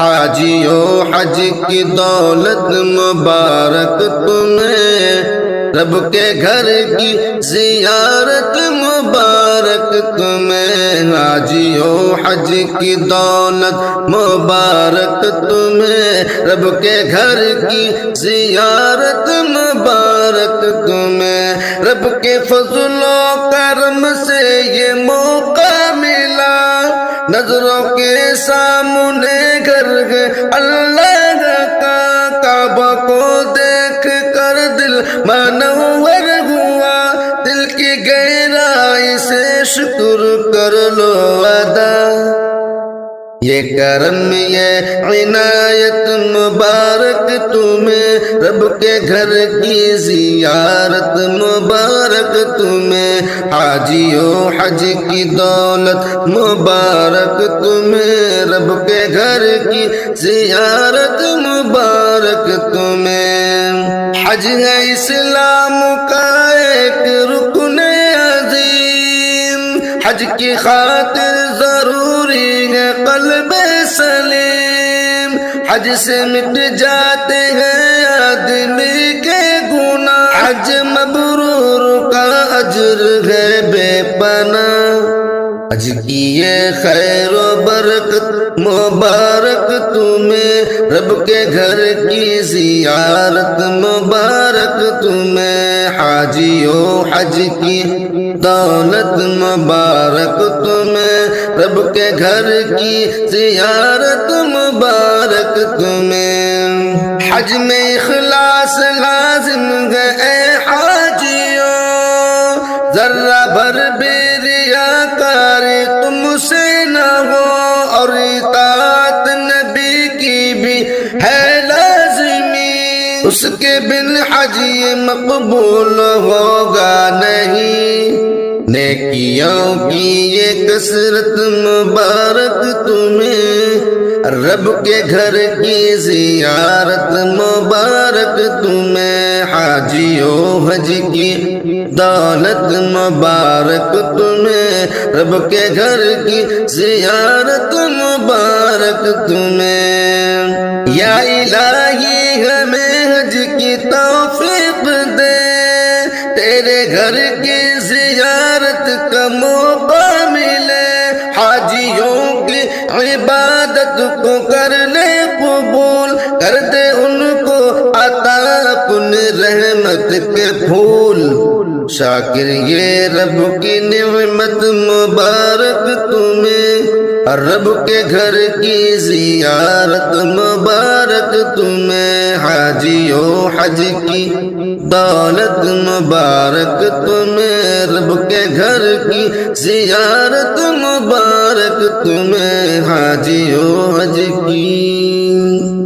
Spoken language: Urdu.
حاجیو حج کی دولت مبارک تمہیں، رب کے گھر کی زیارت مبارک تمہیں، حاجیو حج کی دولت مبارک تمہیں، رب کے گھر کی زیارت مبارک تمہیں، رب کے فضل و کرم سے یہ موقع ملا، نظروں کے سامنے گھر ہے اللہ کا کعبہ کو دیکھ کر دل منور ہوا، دل کی گہرائی سے شکر کر لو ادا، یہ کرم یہ عنایت مبارک تمہیں، رب کے گھر کی زیارت مبارک تمہیں، حاجیو حج کی دولت مبارک تمہیں، رب کے گھر کی زیارت مبارک تمہیں، حج ہے اسلام کا ایک رکن عظیم، حج کی خاطر ضروری ہے قلب سلیم، حج سے مٹ جاتے ہیں آدمی کے گناہ، حج مبرور کا اجر ہے بے پناہ، حج کی یہ خیر و برکت مبارک تمہیں، رب کے گھر کی زیارت مبارک تمہیں، حاجیو حج کی دولت مبارک تمہیں، رب کے گھر کی زیارت مبارک تمہیں، حج میں اخلاص لازم ہے اے حاجیو، ذرہ بھر بھی ریاکاری تم سے نہ ہو، اور اطاعت نبی کی بھی ہے لازمی، اس کے بن حج یہ مقبول ہوگا نہیں، نیکیوں کی یہ کثرت مبارک تمہیں، رب کے گھر کی زیارت مبارک تمہیں، حاجیو حج کی دولت مبارک تمہیں، رب کے گھر کی زیارت مبارک تمہیں، یا الہی ہمیں حج کی توفیق دے، تیرے گھر کی زیارت کا موقع ملے، حاجیوں کی عبادت کو کر لے قبول، کر دے ان کو عطا اپنے رحمت کے پھول، شاکر یہ رب کی نعمت مبارک تمہیں، رب کے گھر کی زیارت مبارک تمہیں، حاجیو حج کی دولت مبارک تمہیں، رب کے گھر کی زیارت مبارک تمہیں، حاجیو حج کی